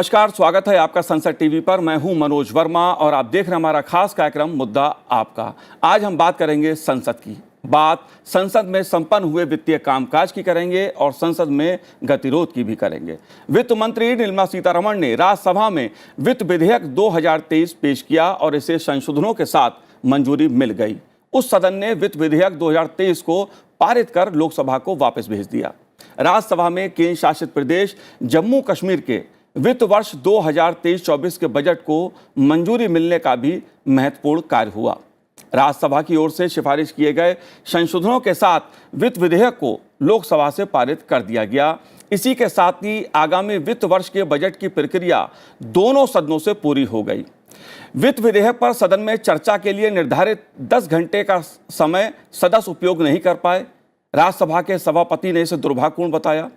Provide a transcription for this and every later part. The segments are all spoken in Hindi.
नमस्कार, स्वागत है आपका संसद टीवी पर। मैं हूं मनोज वर्मा और आप देख रहे हैं हमारा खास कार्यक्रम मुद्दा आपका। आज हम बात करेंगे संसद की। बात संसद में संपन्न हुए वित्तीय कामकाज की करेंगे और संसद में गतिरोध की भी करेंगे। वित्त मंत्री निर्मला सीतारमण ने राज्यसभा में वित्त विधेयक 2023 पेश किया और इसे संशोधनों के साथ मंजूरी मिल गई। उस सदन ने वित्त विधेयक 2023 को पारित कर लोकसभा को वापस भेज दिया। राज्यसभा में केंद्र शासित प्रदेश जम्मू कश्मीर के वित्त वर्ष 2023-24 के बजट को मंजूरी मिलने का भी महत्वपूर्ण कार्य हुआ। राज्यसभा की ओर से सिफारिश किए गए संशोधनों के साथ वित्त विधेयक को लोकसभा से पारित कर दिया गया। इसी के साथ ही आगामी वित्त वर्ष के बजट की प्रक्रिया दोनों सदनों से पूरी हो गई। वित्त विधेयक पर सदन में चर्चा के लिए निर्धारित 10 घंटे का समय सदस्य उपयोग नहीं कर पाए। राज्यसभा के सभापति ने इसे दुर्भाग्यपूर्ण बताया।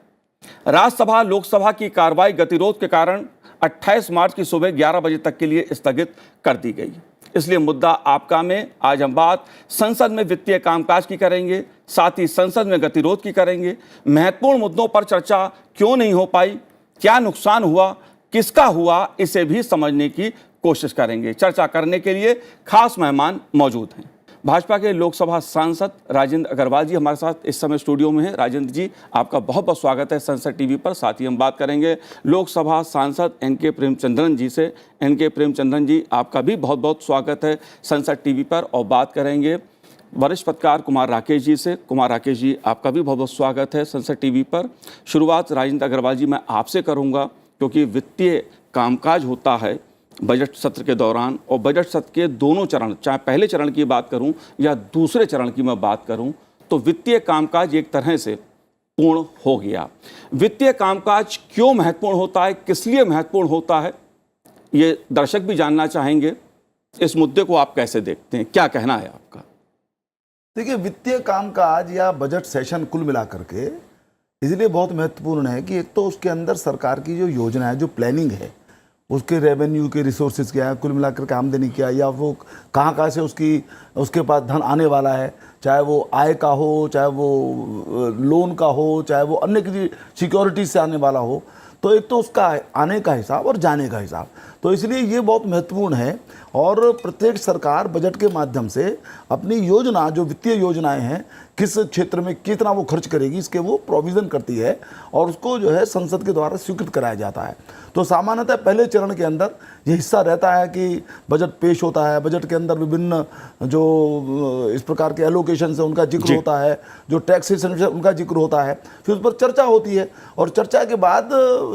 राज्यसभा लोकसभा की कार्रवाई गतिरोध के कारण 28 मार्च की सुबह 11 बजे तक के लिए स्थगित कर दी गई। इसलिए मुद्दा आपका में आज हम बात संसद में वित्तीय कामकाज की करेंगे, साथ ही संसद में गतिरोध की करेंगे। महत्वपूर्ण मुद्दों पर चर्चा क्यों नहीं हो पाई, क्या नुकसान हुआ, किसका हुआ, इसे भी समझने की कोशिश करेंगे। चर्चा करने के लिए खास मेहमान मौजूद हैं। भाजपा के लोकसभा सांसद राजेंद्र अग्रवाल जी हमारे साथ इस समय स्टूडियो में हैं। राजेंद्र जी, आपका बहुत बहुत स्वागत है संसद टीवी पर। साथ ही हम बात करेंगे लोकसभा सांसद एन.के. प्रेमचंद्रन जी से। एन.के. प्रेमचंद्रन जी, आपका भी बहुत बहुत स्वागत है संसद टीवी पर। और बात करेंगे वरिष्ठ पत्रकार कुमार राकेश जी से। कुमार राकेश जी, आपका भी बहुत बहुत स्वागत है संसद टीवी पर। शुरुआत राजेंद्र अग्रवाल जी मैं आपसे करूँगा, क्योंकि वित्तीय कामकाज होता है बजट सत्र के दौरान, और बजट सत्र के दोनों चरण, चाहे पहले चरण की बात करूं या दूसरे चरण की मैं बात करूं, तो वित्तीय कामकाज एक तरह से पूर्ण हो गया। वित्तीय कामकाज क्यों महत्वपूर्ण होता है, किस लिए महत्वपूर्ण होता है, ये दर्शक भी जानना चाहेंगे। इस मुद्दे को आप कैसे देखते हैं, क्या कहना है आपका? देखिए, वित्तीय कामकाज या बजट सेशन कुल मिलाकर के इसलिए बहुत महत्वपूर्ण है कि एक तो उसके अंदर सरकार की जो योजना है, जो प्लानिंग है, उसके रेवेन्यू के रिसोर्सेज क्या है, कुल मिलाकर के आमदनी क्या है, या वो कहाँ से उसके पास धन आने वाला है, चाहे वो आय का हो, चाहे वो लोन का हो, चाहे वो अन्य किसी सिक्योरिटी से आने वाला हो। तो एक तो उसका आने का हिसाब और जाने का हिसाब, तो इसलिए ये बहुत महत्वपूर्ण है। और प्रत्येक सरकार बजट के माध्यम से अपनी योजना, जो वित्तीय योजनाएं हैं, किस क्षेत्र में कितना वो खर्च करेगी, इसके वो प्रोविज़न करती है और उसको जो है संसद के द्वारा स्वीकृत कराया जाता है। तो सामान्यतः पहले चरण के अंदर ये हिस्सा रहता है कि बजट पेश होता है, बजट के अंदर विभिन्न जो इस प्रकार के एलोकेशन है उनका जिक्र होता है, जो टैक्सेशन है उनका जिक्र होता है, फिर उस पर चर्चा होती है और चर्चा के बाद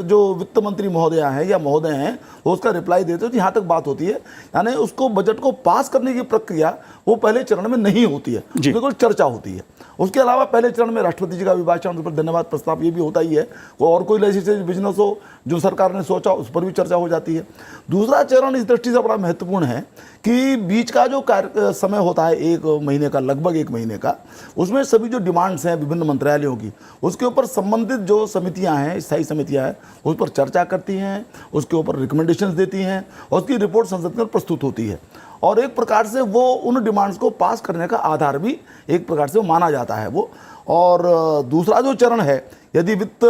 जो वित्त मंत्री महोदया हैं या महोदय हैं वो उसका रिप्लाई देते हैं। यहाँ तक बात होती है, यानी उसको बजट को पास करने की प्रक्रिया वो पहले चरण में नहीं होती है, बिल्कुल चर्चा होती है। उसके अलावा पहले चरण में राष्ट्रपति जी का अभिभाषण, उस पर धन्यवाद प्रस्ताव ये भी होता ही है, और कोई लेजिस्लेटिव बिजनेस हो जो सरकार ने सोचा उस पर भी चर्चा हो जाती है। दूसरा चरण इस दृष्टि से बड़ा महत्वपूर्ण है कि बीच का जो समय होता है 1 महीने का, लगभग 1 महीने का, उसमें सभी जो डिमांड्स हैं विभिन्न मंत्रालयों की, उसके ऊपर संबंधित जो समितियां हैं, स्थायी समितियां हैं, उस पर चर्चा करती हैं, उसके ऊपर रिकमेंडेशंस देती हैं और उसकी रिपोर्ट संसद में प्रस्तुत होती है। और एक प्रकार से वो उन डिमांड्स को पास करने का आधार भी एक प्रकार से माना जाता है वो। और दूसरा जो चरण है, यदि वित्त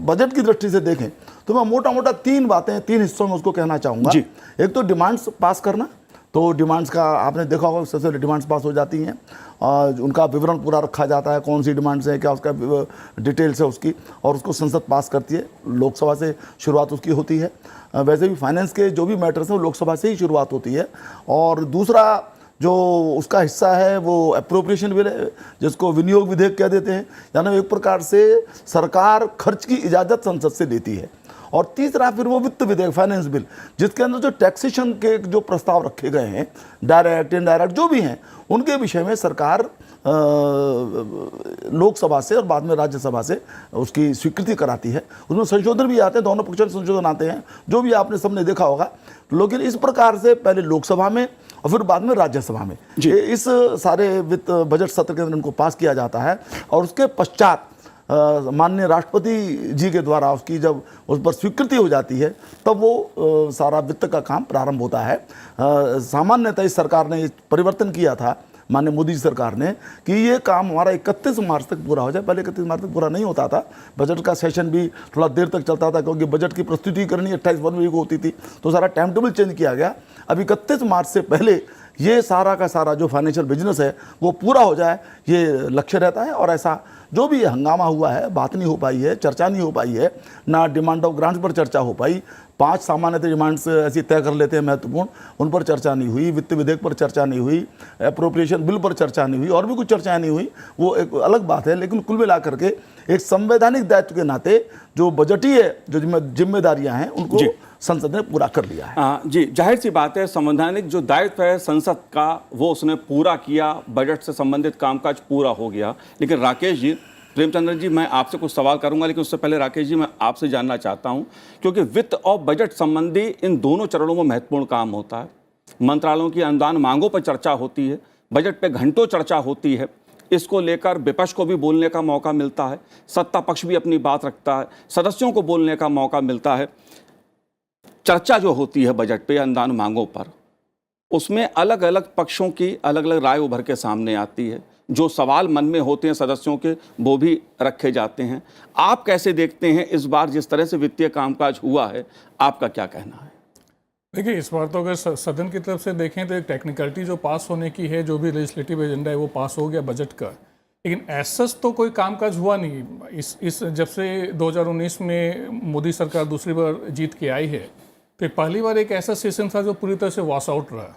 बजट की दृष्टि से देखें तो मैं मोटा मोटा 3 बातें 3 हिस्सों में उसको कहना चाहूँगा। एक तो डिमांड्स पास करना, तो डिमांड्स का आपने देखा होगा, सबसे डिमांड्स पास हो जाती हैं और उनका विवरण पूरा रखा जाता है, कौन सी डिमांड्स हैं, क्या उसका डिटेल्स है उसकी, और उसको संसद पास करती है। लोकसभा से शुरुआत उसकी होती है। वैसे भी फाइनेंस के जो भी मैटर्स हैं वो लोकसभा से ही शुरुआत होती है। और दूसरा जो उसका हिस्सा है वो अप्रोप्रिएशन बिल है, जिसको विनियोग विधेयक कह देते हैं, यानी एक प्रकार से सरकार खर्च की इजाज़त संसद से लेती है। और तीसरा फिर वो वित्त विधेयक, फाइनेंस बिल, जिसके अंदर जो टैक्सेशन के जो प्रस्ताव रखे गए हैं, डायरेक्ट इनडायरेक्ट जो भी हैं, उनके विषय में सरकार लोकसभा से और बाद में राज्यसभा से उसकी स्वीकृति कराती है। उसमें संशोधन भी आते हैं, दोनों पक्षों में संशोधन आते हैं, जो भी आपने सबने देखा होगा। लेकिन इस प्रकार से पहले लोकसभा में और फिर बाद में राज्यसभा में इस सारे वित्त बजट सत्र के अंदर इनको पास किया जाता है। और उसके पश्चात माननीय राष्ट्रपति जी के द्वारा उसकी जब उस पर स्वीकृति हो जाती है, तब वो सारा वित्त का काम प्रारंभ होता है। सामान्यतः इस सरकार ने परिवर्तन किया था माननीय मोदी जी सरकार ने कि ये काम हमारा 31 मार्च तक पूरा हो जाए। पहले 31 मार्च तक पूरा नहीं होता था, बजट का सेशन भी थोड़ा देर तक चलता था क्योंकि बजट की प्रस्तुति करनी 28 फरवरी को होती थी, तो सारा टाइम टेबल चेंज किया गया। अब 31 मार्च से पहले ये सारा का सारा जो फाइनेंशियल बिजनेस है वो पूरा हो जाए, ये लक्ष्य रहता है। और ऐसा जो भी हंगामा हुआ है, बात नहीं हो पाई है, चर्चा नहीं हो पाई है, ना डिमांड ऑफ ग्रांट्स पर चर्चा हो पाई। 5 सामान्य डिमांड्स ऐसी तय कर लेते हैं महत्वपूर्ण, उन पर चर्चा नहीं हुई, वित्त विधेयक पर चर्चा नहीं हुई, अप्रोप्रिएशन बिल पर चर्चा नहीं हुई, और भी कुछ चर्चाएं नहीं हुई, वो एक अलग बात है। लेकिन कुल मिला करके एक संवैधानिक दायित्व के नाते जो बजटीय जो जिम्मेदारियां हैं उनको संसद ने पूरा कर लिया है। जी, जाहिर सी बात है, संवैधानिक जो दायित्व है संसद का वो उसने पूरा किया, बजट से संबंधित कामकाज पूरा हो गया। लेकिन राकेश जी, प्रेमचंद्रन जी, मैं आपसे कुछ सवाल करूंगा, लेकिन उससे पहले राकेश जी मैं आपसे जानना चाहता हूं, क्योंकि वित्त और बजट संबंधी इन दोनों चरणों में महत्वपूर्ण काम होता है। मंत्रालयों की अनुदान मांगों पर चर्चा होती है, बजट पे घंटों चर्चा होती है, इसको लेकर विपक्ष को भी बोलने का मौका मिलता है, सत्ता पक्ष भी अपनी बात रखता है, सदस्यों को बोलने का मौका मिलता है। चर्चा जो होती है बजट पे अनुदान मांगों पर, उसमें अलग अलग पक्षों की अलग अलग राय उभर के सामने आती है, जो सवाल मन में होते हैं सदस्यों के वो भी रखे जाते हैं। आप कैसे देखते हैं इस बार जिस तरह से वित्तीय कामकाज हुआ है, आपका क्या कहना है? देखिए, इस बार तो अगर सदन की तरफ से देखें तो एक टेक्निकलिटी जो पास होने की है, जो भी लेजिस्लेटिव एजेंडा है वो पास हो गया बजट का, लेकिन ऐसा तो कोई कामकाज हुआ नहीं। इस जब से 2019 में मोदी सरकार दूसरी बार जीत के आई है, तो पहली बार एक ऐसा सेशन था जो पूरी तरह से वॉश आउट रहा,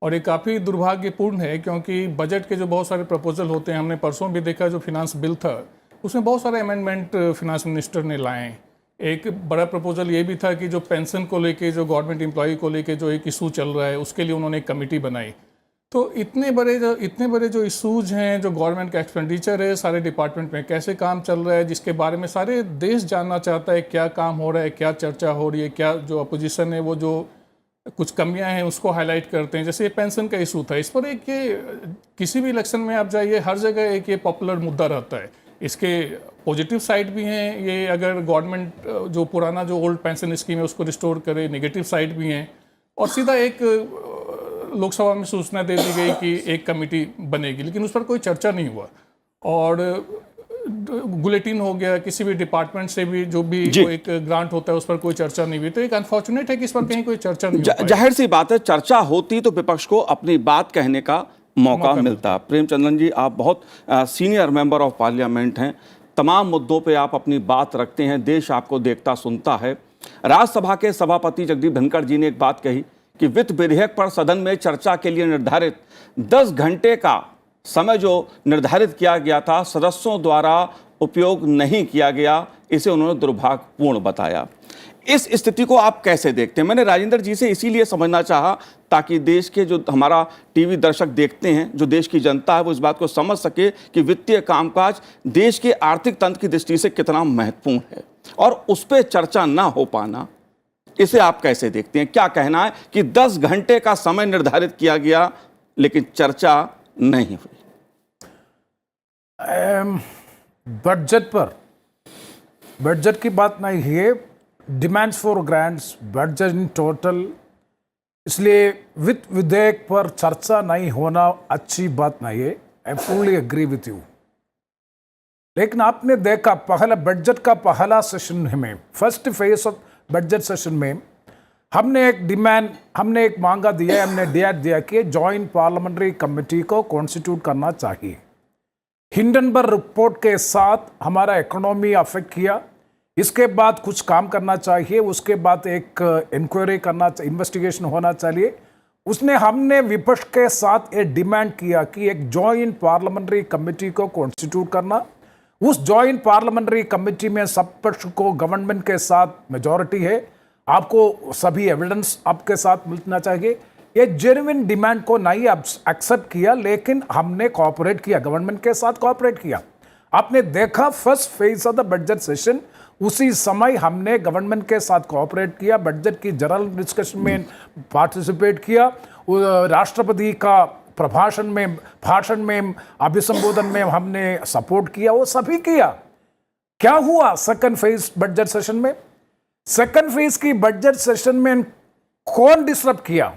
और ये काफ़ी दुर्भाग्यपूर्ण है क्योंकि बजट के जो बहुत सारे प्रपोजल होते हैं, हमने परसों भी देखा जो फिनांस बिल था उसमें बहुत सारे अमेंडमेंट फिनांस मिनिस्टर ने लाए। एक बड़ा प्रपोजल ये भी था कि जो पेंशन को लेके, जो गवर्नमेंट एम्प्लॉय को लेके जो एक इशू चल रहा है, उसके लिए उन्होंने एक कमेटी बनाई। तो इतने बड़े जो इशूज हैं, जो गवर्नमेंट का एक्सपेंडिचर है सारे डिपार्टमेंट में कैसे काम चल रहा है, जिसके बारे में सारे देश जानना चाहता है, क्या काम हो रहा है, क्या चर्चा हो रही है, क्या जो अपोजिशन है वो जो कुछ कमियां हैं उसको हाईलाइट करते हैं। जैसे ये पेंशन का इशू था, इस पर एक ये किसी भी इलेक्शन में आप जाइए, हर जगह एक ये पॉपुलर मुद्दा रहता है। इसके पॉजिटिव साइड भी हैं, ये अगर गवर्नमेंट जो पुराना जो ओल्ड पेंशन स्कीम है उसको रिस्टोर करे, नेगेटिव साइड भी हैं। और सीधा एक लोकसभा में सूचना दे दी गई कि एक कमेटी बनेगी, लेकिन उस पर कोई चर्चा नहीं हुआ। और बुलेटिन हो गया, किसी भी डिपार्टमेंट से भी जो भी एक ग्रांट होता है उस पर कोई चर्चा नहीं हुई। तो एक अनफॉर्चुनेट है कि इस पर कहीं कोई चर्चा नहीं हो पाई। जाहिर सी बात है, चर्चा होती तो विपक्ष को अपनी बात कहने का मौका मिलता। प्रेमचंद्रन जी, आप बहुत सीनियर मेंबर ऑफ पार्लियामेंट हैं, तमाम मुद्दों पे आप अपनी बात रखते हैं, देश आपको देखता सुनता है। राज्यसभा के सभापति जगदीप धनखड़ जी ने एक बात कही कि वित्त विधेयक पर सदन में चर्चा के लिए निर्धारित 10 घंटे का समय जो निर्धारित किया गया था, सदस्यों द्वारा उपयोग नहीं किया गया, इसे उन्होंने दुर्भाग्यपूर्ण बताया। इस स्थिति को आप कैसे देखते हैं? मैंने राजेंद्र जी से इसीलिए समझना चाहा ताकि देश के जो हमारा टीवी दर्शक देखते हैं, जो देश की जनता है, वो इस बात को समझ सके कि वित्तीय कामकाज देश के आर्थिक तंत्र की दृष्टि से कितना महत्वपूर्ण है, और उस पर चर्चा ना हो पाना, इसे आप कैसे देखते हैं? क्या कहना है कि 10 घंटे का समय निर्धारित किया गया लेकिन चर्चा नहीं हुई? बजट की बात नहीं है, demands for grants, budget in total, इसलिए वित्त विधेयक पर चर्चा नहीं होना अच्छी बात नहीं है। I fully agree with you. लेकिन आपने देखा पहला बजट का पहला सेशन में, first phase of budget session में हमने एक मांगा दिया, हमने दिया कि जॉइंट पार्लियामेंट्री कमेटी को कॉन्स्टिट्यूट करना चाहिए। हिंडनबर्ग रिपोर्ट के साथ हमारा इकोनॉमी अफेक्ट किया, इसके बाद कुछ काम करना चाहिए, उसके बाद एक इंक्वायरी करना, इन्वेस्टिगेशन होना चाहिए। हमने विपक्ष के साथ ये डिमांड किया कि एक जॉइंट पार्लियामेंट्री कमेटी को कॉन्स्टिट्यूट करना। उस जॉइंट पार्लियामेंट्री कमेटी में सब पक्ष को, गवर्नमेंट के साथ मेजॉरिटी है, आपको सभी एविडेंस आपके साथ मिलना चाहिए। ये जेन्युइन डिमांड को नहीं एक्सेप्ट किया, लेकिन हमने कोऑपरेट किया, गवर्नमेंट के साथ कोऑपरेट किया। आपने देखा first phase of the budget session, उसी समय हमने गवर्नमेंट के साथ कोऑपरेट किया, बजट की जनरल डिस्कशन में पार्टिसिपेट किया, राष्ट्रपति का भाषण में अभिसंबोधन में हमने सपोर्ट किया, वो सभी किया। क्या हुआ सेकंड फेज बजट सेशन में? सेकंड फेज की बजट सेशन में कौन डिस्टर्ब किया?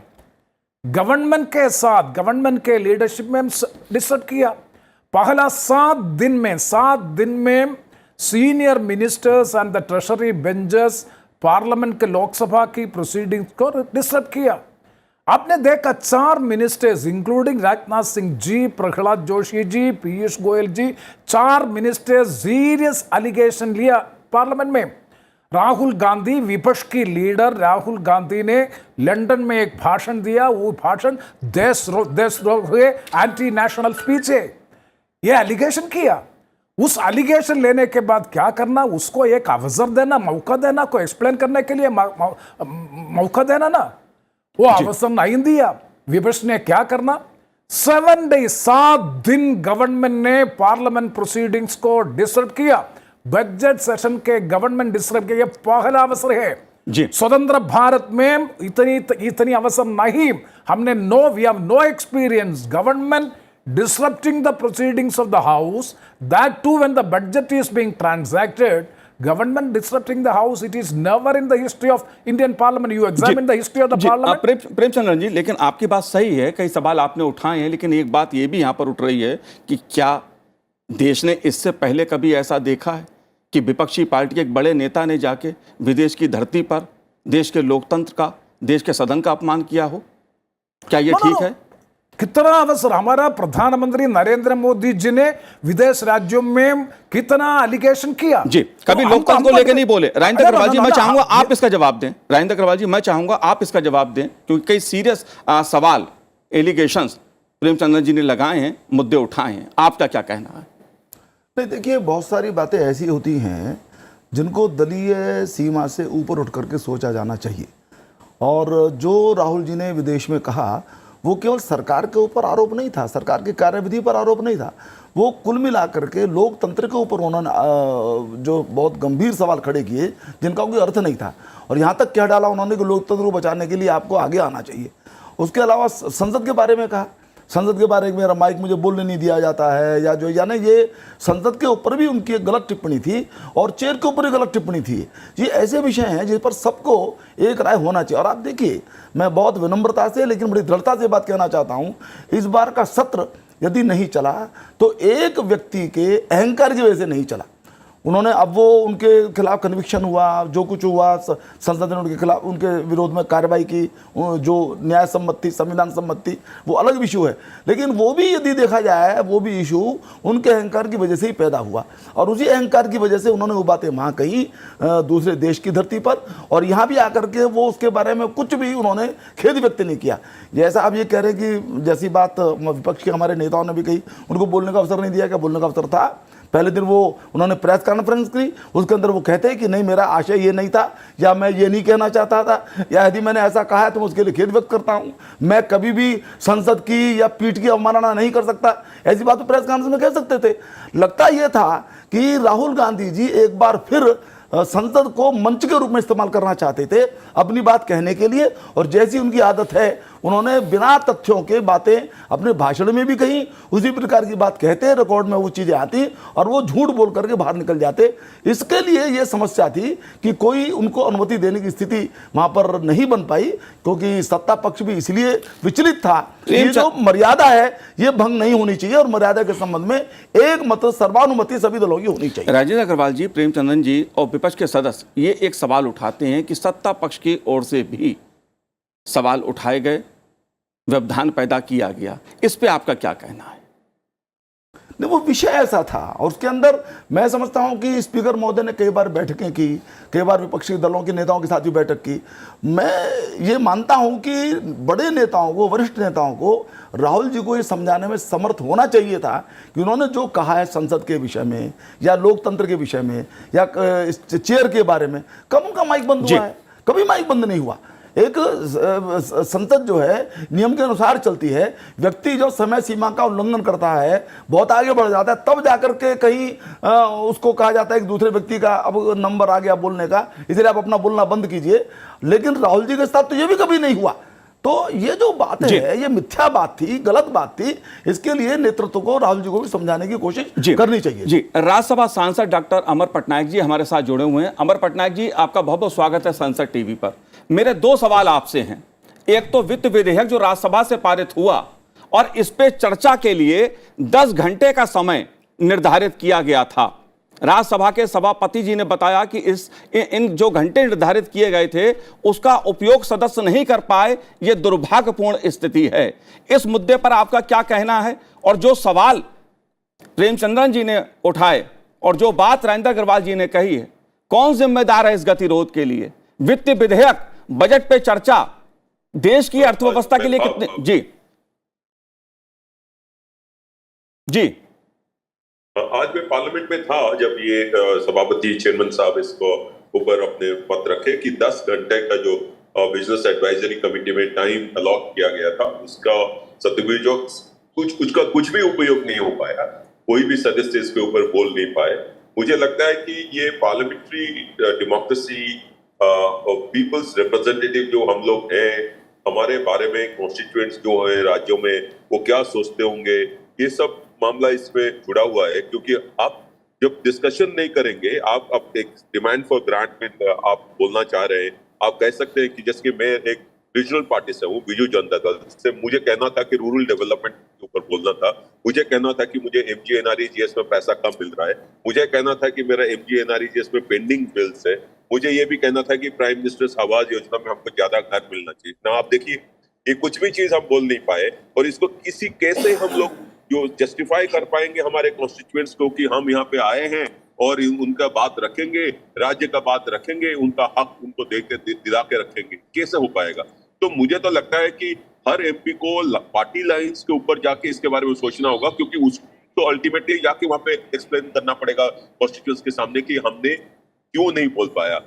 गवर्नमेंट के साथ, गवर्नमेंट के लीडरशिप में डिस्टर्ब किया। पहला 7 दिन में senior ministers and the treasury benches parliament के लोकसभा की प्रोसीडिंग्स को डिस्टर्ब किया। आपने देखा 4 मिनिस्टर्स इंक्लूडिंग राजनाथ सिंह जी, प्रहलाद जोशी जी, पीयूष गोयल जी, 4 मिनिस्टर्स सीरियस एलिगेशन लिया पार्लियामेंट में। राहुल गांधी, विपक्ष की लीडर राहुल गांधी ने लंदन में एक भाषण दिया। वो भाषण देशद्रोही एंटी नेशनल स्पीच है, ये एलिगेशन किया। उस एलिगेशन लेने के बाद क्या करना, उसको एक अवसर देना, मौका देना, को एक्सप्लेन करने के लिए मौका देना ना, वो अवसर नहीं दिया। विपक्ष ने क्या करना, 7 डेज 7 दिन गवर्नमेंट ने पार्लियामेंट प्रोसीडिंग्स को डिस्टर्ब किया। बजट सेशन के गवर्नमेंट डिस्टर्ब किया, पहला अवसर है जी। स्वतंत्र भारत में इतनी अवसर नहीं। हमने we have no experience government disrupting the proceedings of the house, that too when the budget is being transacted. Government disrupting the house, it is never in the history of Indian parliament. You examine the history of the parliament. Premchandra ji, लेकिन आपकी बात सही है, कई सवाल आपने उठाए हैं, लेकिन एक बात ये भी यहाँ पर उठ रही है कि क्या देश ने इससे पहले कभी ऐसा देखा है कि विपक्षी पार्टी के एक बड़े नेता ने जाके विदेश की धरती पर देश के लोकतंत्र का, देश के सदन का अपमान किया हो? क्या ये ठीक है? कितना अवसर, हमारा प्रधानमंत्री नरेंद्र मोदी जी ने विदेश राज्यों में कितना एलिगेशन किया जी, कभी लोकतंत्र को लेकर नहीं बोले। राजेंद्र अग्रवाल जी, मैं चाहूंगा आप इसका जवाब दें। राजेंद्र अग्रवाल जी, मैं चाहूंगा आप इसका जवाब दें, क्योंकि कई सीरियस सवाल, एलिगेशंस प्रेमचंद्र जी ने लगाए हैं, मुद्दे उठाए हैं। आपका क्या कहना है? नहीं, देखिए, बहुत सारी बातें ऐसी होती हैं जिनको दलीय सीमा से ऊपर उठ करके सोचा जाना चाहिए। और जो राहुल जी ने विदेश में कहा, वो केवल सरकार के ऊपर आरोप नहीं था, सरकार की कार्यविधि पर आरोप नहीं था, वो कुल मिलाकर के लोकतंत्र के ऊपर उन्होंने जो बहुत गंभीर सवाल खड़े किए जिनका कोई अर्थ नहीं था। और यहाँ तक क्या डाला उन्होंने कि लोकतंत्र को बचाने के लिए आपको आगे आना चाहिए। उसके अलावा संसद के बारे में कहा, संसद के बारे में मेरा माइक मुझे बोलने नहीं दिया जाता है, या जो यानी ये संसद के ऊपर भी उनकी एक गलत टिप्पणी थी और चेयर के ऊपर भी गलत टिप्पणी थी। ये ऐसे विषय हैं जिस पर सबको एक राय होना चाहिए। और आप देखिए, मैं बहुत विनम्रता से लेकिन बड़ी दृढ़ता से बात कहना चाहता हूँ, इस बार का सत्र यदि नहीं चला तो एक व्यक्ति के अहंकार की वजह से नहीं चला। उन्होंने, अब वो उनके खिलाफ कन्विक्शन हुआ, जो कुछ हुआ, संसद ने उनके खिलाफ, उनके विरोध में कार्रवाई की, जो न्याय सम्मति, संविधान सम्मति, वो अलग इशू है। लेकिन वो भी यदि देखा जाए, वो भी इशू उनके अहंकार की वजह से ही पैदा हुआ। और उसी अहंकार की वजह से उन्होंने वो बातें वहाँ कही दूसरे देश की धरती पर, और यहाँ भी आकर के वो उसके बारे में कुछ भी उन्होंने खेद व्यक्त नहीं किया। जैसा आप ये कह रहे हैं कि जैसी बात विपक्ष के हमारे नेताओं ने भी कही, उनको बोलने का अवसर नहीं दिया। क्या बोलने का अवसर था? पहले दिन वो उन्होंने प्रेस कॉन्फ्रेंस की, उसके अंदर वो कहते हैं कि नहीं, मेरा आशय ये नहीं था, या मैं ये नहीं कहना चाहता था, या यदि मैंने ऐसा कहा है तो मैं उसके लिए खेद व्यक्त करता हूं। मैं कभी भी संसद की या पीठ की अवमानना नहीं कर सकता। ऐसी बात तो प्रेस कॉन्फ्रेंस में कह सकते थे। लगता यह था कि राहुल गांधी जी एक बार फिर संसद को मंच के रूप में इस्तेमाल करना चाहते थे अपनी बात कहने के लिए। और जैसी उनकी आदत है, उन्होंने बिना तथ्यों के बातें अपने भाषण में भी कही, उसी प्रकार की बात कहते, रिकॉर्ड में वो चीजें आती और वो झूठ बोल करके बाहर निकल जाते। इसके लिए ये समस्या थी कि कोई उनको अनुमति देने की स्थिति वहां पर नहीं बन पाई, क्योंकि सत्ता पक्ष भी इसलिए विचलित था। ये जो मर्यादा है ये भंग नहीं होनी चाहिए, और मर्यादा के संबंध में एक मत, सर्वानुमति सभी दलों की होनी चाहिए। राजेंद्र अग्रवाल जी, प्रेमचंद्रन जी और विपक्ष के सदस्य ये एक सवाल उठाते हैं कि सत्ता पक्ष की ओर से भी सवाल उठाए गए, व्यवधान पैदा किया गया। इस पे आपका क्या कहना है? नहीं, वो विषय ऐसा था और उसके अंदर मैं समझता हूं कि स्पीकर महोदय ने कई बार बैठकें की, कई बार विपक्षी दलों के नेताओं के साथ भी बैठक की। मैं ये मानता हूं कि बड़े नेताओं को, वरिष्ठ नेताओं को राहुल जी को ये समझाने में समर्थ होना चाहिए था कि उन्होंने जो कहा है संसद के विषय में या लोकतंत्र के विषय में या चेयर के बारे में, कब उनका माइक बंद हुआ है? कभी माइक बंद नहीं हुआ। एक संसद जो है नियम के अनुसार चलती है। व्यक्ति जो समय सीमा का उल्लंघन करता है, बहुत आगे बढ़ जाता है, तब जाकर के कहीं उसको कहा जाता है कि दूसरे व्यक्ति का अब नंबर आ गया बोलने का, इसलिए आप अपना बोलना बंद कीजिए। लेकिन राहुल जी के साथ तो ये भी कभी नहीं हुआ। तो ये जो बात है ये मिथ्या बात थी, गलत बात थी। इसके लिए नेतृत्व को, राहुल जी को भी समझाने की कोशिश करनी चाहिए। जी, राज्यसभा सांसद डॉक्टर अमर पटनायक जी हमारे साथ जुड़े हुए हैं। अमर पटनायक जी, आपका बहुत बहुत स्वागत है संसद टीवी पर। मेरे दो सवाल आपसे हैं। एक तो वित्त विधेयक जो राज्यसभा से पारित हुआ और इस पे चर्चा के लिए 10 घंटे का समय निर्धारित किया गया था। राज्यसभा के सभापति जी ने बताया कि इन जो घंटे निर्धारित किए गए थे उसका उपयोग सदस्य नहीं कर पाए, यह दुर्भाग्यपूर्ण स्थिति है। इस मुद्दे पर आपका क्या कहना है? और जो सवाल प्रेमचंद्रन जी ने उठाए और जो बात राजेंद्र अग्रवाल जी ने कही है, कौन जिम्मेदार है इस गतिरोध के लिए? वित्त विधेयक, बजट पे चर्चा देश की अर्थव्यवस्था के लिए कितने? जी जी, आज मैं पार्लियामेंट में था जब ये सभापति चेयरमैन साहब इसको ऊपर अपने मत रखे कि 10 घंटे का जो बिजनेस एडवाइजरी कमेटी में टाइम अलॉट किया गया था उसका सदुपयोग कुछ भी उपयोग नहीं हो पाया। कोई भी सदस्य इसके ऊपर बोल नहीं पाए। मुझे लगता है कि ये पार्लियामेंट्री डेमोक्रेसी, पीपल्स रिप्रेजेंटेटिव जो हम लोग हैं, हमारे बारे में कॉन्स्टिट्यूएंट्स जो है राज्यों में वो क्या सोचते होंगे, ये सब मामला इसमें जुड़ा हुआ है। क्योंकि आप जब डिस्कशन नहीं करेंगे, आप अब एक डिमांड फॉर ग्रांट में आप बोलना चाह रहे हैं, आप कह सकते हैं कि जैसे कि मैं एक रीजनल पार्टी से हूँ, बीजू जनता दल से, मुझे कहना था कि रूरल डेवलपमेंट के ऊपर बोलना था, मुझे कहना था कि मुझे MGNREGS में पैसा कम मिल रहा है, मुझे कहना था कि मेरा MGNREGS में पेंडिंग बिल्स है, मुझे ये भी कहना था कि प्राइम मिनिस्टर्स आवास योजना में हमको ज्यादा घर मिलना चाहिए ना। आप देखिए ये कुछ भी चीज हम बोल नहीं पाए और इसको किसी कैसे हम लोग जो जस्टिफाई कर पाएंगे हमारे कॉन्स्टिट्यूएंट्स को कि हम यहाँ पे आए हैं और उनका बात रखेंगे, राज्य का बात रखेंगे, उनका हक उनको दिला के रखेंगे, कैसे हो पाएगा? तो मुझे तो लगता है कि हर MP को पार्टी लाइंस के ऊपर जाके इसके बारे में सोचना होगा, क्योंकि उसको तो अल्टीमेटली जाके वहां पे एक्सप्लेन करना पड़ेगा कॉन्स्टिट्यूएंट्स के सामने कि हमने क्यों नहीं बोल पाया,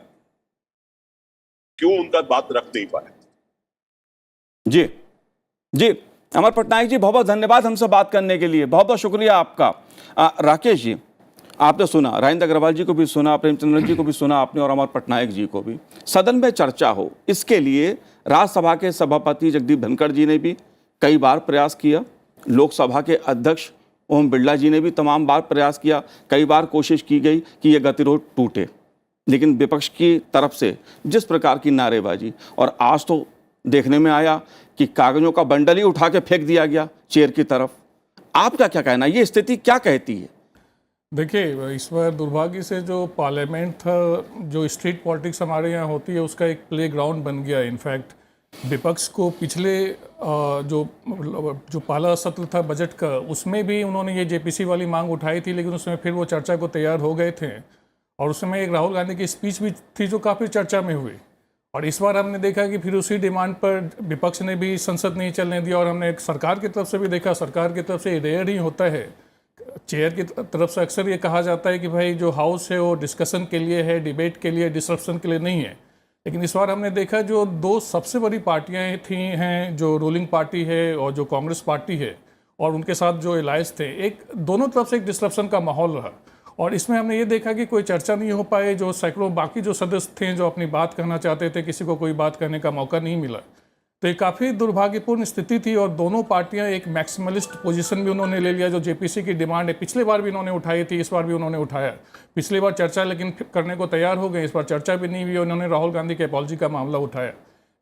क्यों उनका बात रख नहीं पाया। जी जी, अमर पटनायक जी, बहुत बहुत धन्यवाद हमसे बात करने के लिए, बहुत बहुत शुक्रिया आपका। राकेश जी, आपने सुना, राजेंद्र अग्रवाल जी को भी सुना, प्रेमचंद्रन जी को भी सुना आपने और अमर पटनायक जी को भी। सदन में चर्चा हो, इसके लिए राज्यसभा के सभापति जगदीप धनखड़ जी ने भी कई बार प्रयास किया, लोकसभा के अध्यक्ष ओम बिरला जी ने भी तमाम बार प्रयास किया, कई बार कोशिश की गई कि यह गतिरोध टूटे, लेकिन विपक्ष की तरफ से जिस प्रकार की नारेबाजी, और आज तो देखने में आया कि कागजों का बंडल ही उठा के फेंक दिया गया चेयर की तरफ। आपका क्या कहना, ये स्थिति क्या कहती है? देखिए, इस बार दुर्भाग्य से जो पार्लियामेंट था, जो स्ट्रीट पॉलिटिक्स हमारे यहाँ होती है, उसका एक प्ले ग्राउंड बन गया। इनफैक्ट विपक्ष को पिछले जो पहला सत्र था बजट का, उसमें भी उन्होंने ये JPC वाली मांग उठाई थी, लेकिन उसमें फिर वो चर्चा को तैयार हो गए थे और उसमें एक राहुल गांधी की स्पीच भी थी जो काफ़ी चर्चा में हुई। और इस बार हमने देखा कि फिर उसी डिमांड पर विपक्ष ने भी संसद नहीं चलने दिया और हमने एक सरकार की तरफ से भी देखा, सरकार की तरफ से रेयर ही होता है, चेयर की तरफ से अक्सर ये कहा जाता है कि भाई जो हाउस है वो डिस्कशन के लिए है, डिबेट के लिए, डिसरप्शन के लिए नहीं है। लेकिन इस बार हमने देखा जो दो सबसे बड़ी पार्टियां थी हैं, जो रूलिंग पार्टी है और जो कांग्रेस पार्टी है, और उनके साथ जो एलायंस थे, एक दोनों तरफ से एक डिसरप्शन का माहौल रहा। और इसमें हमने ये देखा कि कोई चर्चा नहीं हो पाए, जो सैकड़ों बाकी जो सदस्य थे जो अपनी बात कहना चाहते थे, किसी को कोई बात करने का मौका नहीं मिला। तो ये काफ़ी दुर्भाग्यपूर्ण स्थिति थी और दोनों पार्टियां एक मैक्सिमलिस्ट पोजीशन भी उन्होंने ले लिया। जो JPC की डिमांड है, पिछले बार भी इन्होंने उठाई थी, इस बार भी उन्होंने उठाया। पिछली बार चर्चा लेकिन करने को तैयार हो गए, इस बार चर्चा भी नहीं हुई, उन्होंने राहुल गांधी के अपॉलजी का मामला उठाया।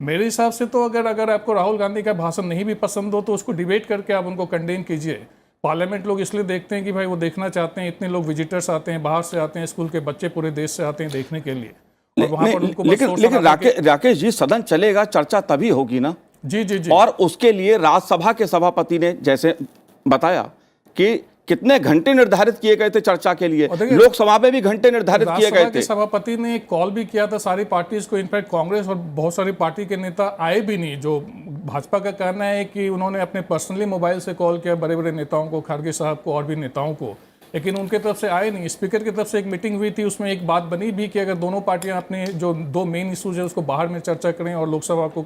मेरे हिसाब से तो अगर आपको राहुल गांधी का भाषण नहीं भी पसंद हो तो उसको डिबेट करके आप उनको कंडेम कीजिए। पार्लियामेंट लोग इसलिए देखते हैं कि भाई वो देखना चाहते हैं, इतने लोग विजिटर्स आते हैं, बाहर से आते हैं, स्कूल के बच्चे पूरे देश से आते हैं देखने के लिए। और वहाँ पर उनको लेकिन राकेश जी, सदन चलेगा, चर्चा तभी होगी ना। जी जी जी। और उसके लिए राज्यसभा के सभापति ने जैसे बताया कि कितने घंटे निर्धारित किए गए थे चर्चा के लिए, लोकसभा में भी घंटे निर्धारित किए गए थे। सभापति ने एक कॉल भी किया था सारी पार्टीज को, इनफैक्ट कांग्रेस और बहुत सारी पार्टी के नेता आए भी नहीं। जो भाजपा का कहना है कि उन्होंने अपने पर्सनली मोबाइल से कॉल किया बड़े बड़े नेताओं को, खड़गे साहब को और भी नेताओं को, लेकिन उनके तरफ से आए नहीं। स्पीकर की तरफ से एक मीटिंग हुई थी, उसमें एक बात बनी भी कि अगर दोनों पार्टियां अपने जो दो मेन इशूज है उसको बाहर में चर्चा करें और लोकसभा को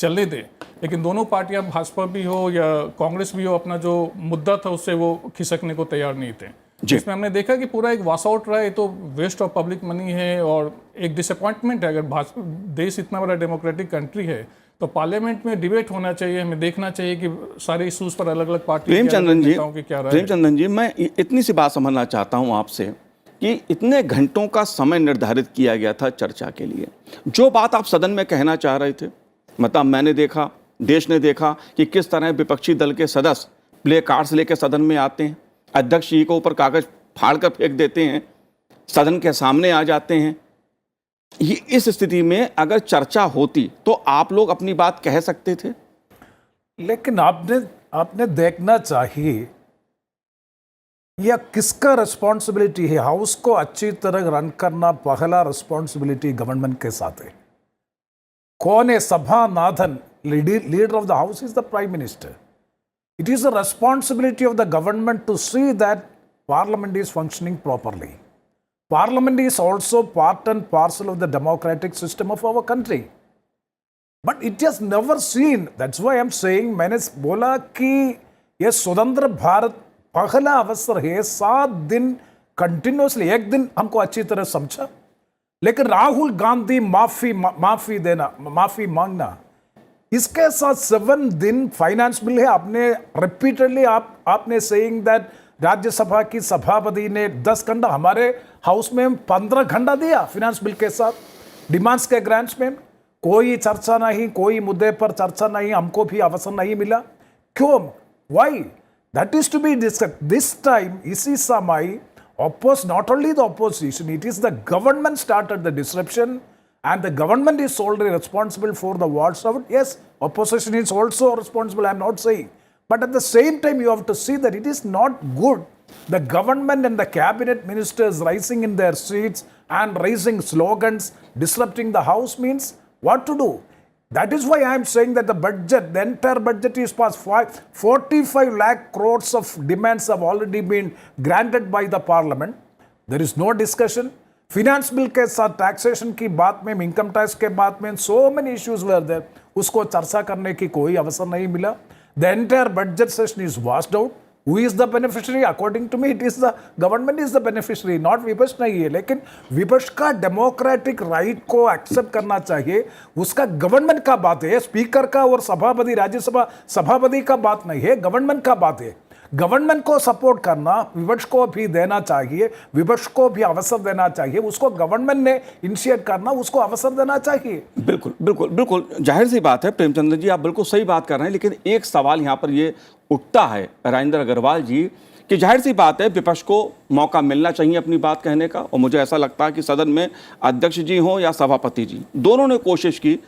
चलने दें, लेकिन दोनों पार्टियां, भाजपा भी हो या कांग्रेस भी हो, अपना जो मुद्दा था उससे वो खिसकने को तैयार नहीं थे। इसमें हमने देखा कि पूरा एक वॉश आउट रहा है। तो वेस्ट ऑफ पब्लिक मनी है और एक डिसअपॉइंटमेंट है। अगर देश इतना बड़ा डेमोक्रेटिक कंट्री है तो पार्लियामेंट में डिबेट होना चाहिए, हमें देखना चाहिए कि सारे इशूज पर अलग अलग पार्टी प्रेमचंद्रन जी, मैं इतनी सी बात समझना चाहता हूँ आपसे कि इतने घंटों का समय निर्धारित किया गया था चर्चा के लिए, जो बात आप सदन में कहना चाह रहे थे, मतलब मैंने देखा देश ने देखा कि किस तरह विपक्षी दल के सदस्य प्ले कार्ड्स लेकर सदन में आते हैं, अध्यक्ष जी के ऊपर कागज फाड़ कर फेंक देते हैं, सदन के सामने आ जाते हैं। ये इस स्थिति में अगर चर्चा होती तो आप लोग अपनी बात कह सकते थे। लेकिन आपने देखना चाहिए यह किसका रिस्पॉन्सिबिलिटी है। हाउस को अच्छी तरह रन करना पहला रिस्पॉन्सिबिलिटी गवर्नमेंट के साथ है। कौन है सभानाथन? Leader of the house is the prime minister. It is the responsibility of the government to see that parliament is functioning properly. Parliament is also part and parcel of the democratic system of our country, but it has never seen. That's why I am saying, मैंने बोला कि यह स्वतंत्र भारत पहला अवसर है। 7 दिन कंटिन्यूसली, एक दिन हमको अच्छी तरह समझा, लेकिन राहुल गांधी माफी मांगना, इसके साथ 7 दिन फाइनेंस बिल है। आपने रिपीटेडली आपने सेइंग दैट राज्यसभा की सभापति ने 10 घंटा, हमारे हाउस में 15 घंटा दिया फाइनेंस बिल के साथ। डिमांड्स के ग्रांट्स में कोई चर्चा नहीं, कोई मुद्दे पर चर्चा नहीं, हमको भी अवसर नहीं मिला। क्यों? Y? That is to be discussed. This time, इसी समय not only the opposition, it is the government started the disruption, and the government is solely responsible for the wars of it. Yes, opposition is also responsible, I am not saying. But at the same time, you have to see that it is not good. The government and the cabinet ministers rising in their seats and raising slogans, disrupting the house means what to do? That is why I am saying that the entire budget is passed. 45 lakh crores of demands have already been granted by the parliament. There is no discussion. Finance bill के साथ taxation की बात में, income tax के बात में, so many issues were there. उसको चर्चा करने की कोई अवसर नहीं मिला. The entire budget session is washed out. Who is the beneficiary? According to me, it is the government is the beneficiary, not विपक्ष नहीं है. लेकिन विपक्ष का डेमोक्रेटिक राइट को एक्सेप्ट करना चाहिए. उसका गवर्नमेंट का बात है, स्पीकर का और सभापति, राज्यसभा सभापति का बात नहीं है, गवर्नमेंट का बात है. गवर्नमेंट को सपोर्ट करना विपक्ष को भी देना चाहिए, विपक्ष को भी अवसर देना चाहिए. उसको गवर्नमेंट ने इनिशिएट करना, उसको अवसर देना चाहिए. बिल्कुल बिल्कुल बिल्कुल जाहिर सी बात है प्रेमचंद्र जी, आप बिल्कुल सही बात कर रहे हैं. लेकिन एक सवाल यहाँ पर ये उठता है राजेंद्र अग्रवाल जी कि जाहिर सी बात है विपक्ष को मौका मिलना चाहिए अपनी बात कहने का. और मुझे ऐसा लगता है कि सदन में अध्यक्ष जी हों या सभापति जी, दोनों ने कोशिश की,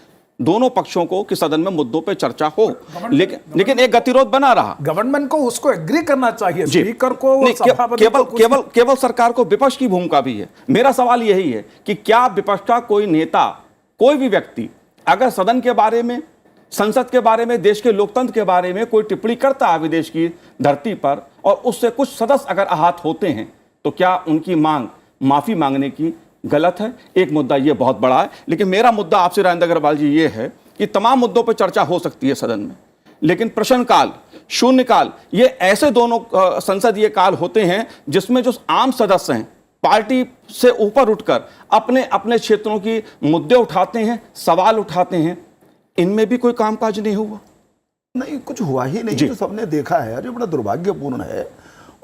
दोनों पक्षों को, कि सदन में मुद्दों पे चर्चा हो. लेकिन एक गतिरोध बना रहा. गवर्नमेंट को उसको एग्री करना चाहिए, स्पीकर को और सभापति को. केवल सरकार को विपक्ष की भूमिका भी है. मेरा सवाल यही है कि क्या विपक्ष का कोई नेता, कोई भी व्यक्ति अगर सदन के बारे में, संसद के बारे में, देश के लोकतंत्र के बारे में कोई टिप्पणी करता है विदेश की धरती पर, और उससे कुछ सदस्य अगर आहत होते हैं, तो क्या उनकी मांग माफी मांगने की गलत है? एक मुद्दा ये बहुत बड़ा है. लेकिन मेरा मुद्दा आपसे राजेंद्र अग्रवाल जी ये है कि तमाम मुद्दों पर चर्चा हो सकती है सदन में, लेकिन प्रश्नकाल, शून्यकाल, ये ऐसे दोनों संसदीय काल होते हैं जिसमें जो आम सदस्य हैं पार्टी से ऊपर उठकर अपने अपने क्षेत्रों की मुद्दे उठाते हैं, सवाल उठाते हैं. इनमें भी कोई कामकाज नहीं हुआ. नहीं, कुछ हुआ ही नहीं. जो सबने देखा है, अरे बड़ा दुर्भाग्यपूर्ण है.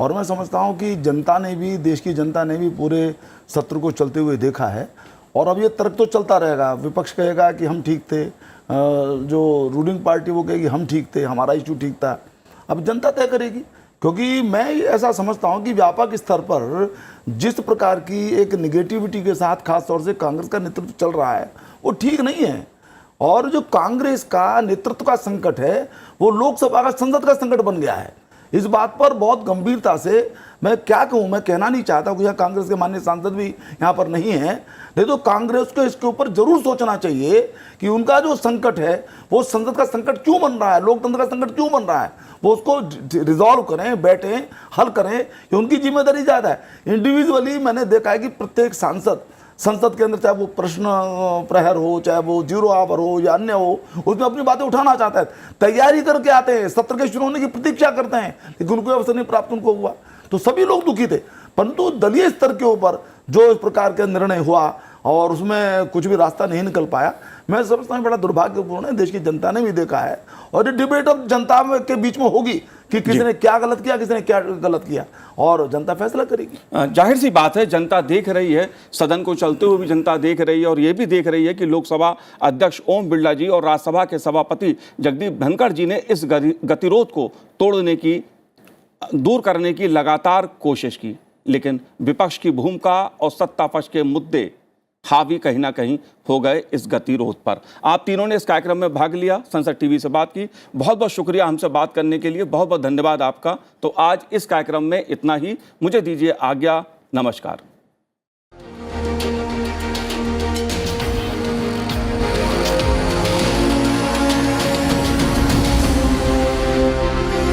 और मैं समझता हूं कि जनता ने भी, देश की जनता ने भी पूरे सत्र को चलते हुए देखा है. और अब ये तर्क तो चलता रहेगा. विपक्ष कहेगा कि हम ठीक थे, जो रूलिंग पार्टी वो कहेगी हम ठीक थे, हमारा इशू ठीक था. अब जनता तय करेगी. क्योंकि मैं ऐसा समझता हूं कि व्यापक स्तर पर जिस प्रकार की एक निगेटिविटी के साथ खासतौर से कांग्रेस का नेतृत्व चल रहा है, वो ठीक नहीं है. और जो कांग्रेस का नेतृत्व का संकट है, वो लोकसभा का, संसद का संकट बन गया है. इस बात पर बहुत गंभीरता से मैं क्या कहूँ, मैं कहना नहीं चाहता कि यहाँ कांग्रेस के माननीय सांसद भी यहाँ पर नहीं है, नहीं तो कांग्रेस को इसके ऊपर जरूर सोचना चाहिए कि उनका जो संकट है वो संसद का संकट क्यों बन रहा है, लोकतंत्र का संकट क्यों बन रहा है. वो उसको रिजॉल्व करें, बैठें, हल करें. ये उनकी जिम्मेदारी ज़्यादा है. इंडिविजुअली मैंने देखा है कि प्रत्येक सांसद संसद के अंदर, चाहे वो प्रश्न प्रहर हो, चाहे वो 0 आवर हो या अन्य हो, उसमें अपनी बातें उठाना चाहता है. तैयारी करके आते हैं, सत्र के शुरू होने की प्रतीक्षा करते हैं, लेकिन उनको अवसर नहीं प्राप्त उनको हुआ. तो सभी लोग दुखी थे. परंतु दलीय स्तर के ऊपर जो इस प्रकार का निर्णय हुआ और उसमें कुछ भी रास्ता नहीं निकल पाया, मैं समझता हूँ बड़ा दुर्भाग्यपूर्ण है. देश की जनता ने भी देखा है और ये डिबेट अब जनता के बीच में होगी कि किसने क्या गलत किया, किसने क्या गलत किया, और जनता फैसला करेगी। जाहिर सी बात है, जनता देख रही है, सदन को चलते हुए भी जनता देख रही है, और ये भी देख रही है कि लोकसभा अध्यक्ष ओम बिरला जी और राज्यसभा के सभापति जगदीप धनखड़ जी ने इस गतिरोध को तोड़ने की, दूर करने की लगातार कोशिश की, लेकिन विपक्ष की भूमिका और सत्ता पक्ष के मुद्दे हावी कहीं ना कहीं हो गए इस गतिरोध पर। आप तीनों ने इस कार्यक्रम में भाग लिया, संसद टीवी से बात की, बहुत बहुत शुक्रिया हमसे बात करने के लिए, बहुत बहुत धन्यवाद आपका। तो आज इस कार्यक्रम में इतना ही, मुझे दीजिए आज्ञा, नमस्कार।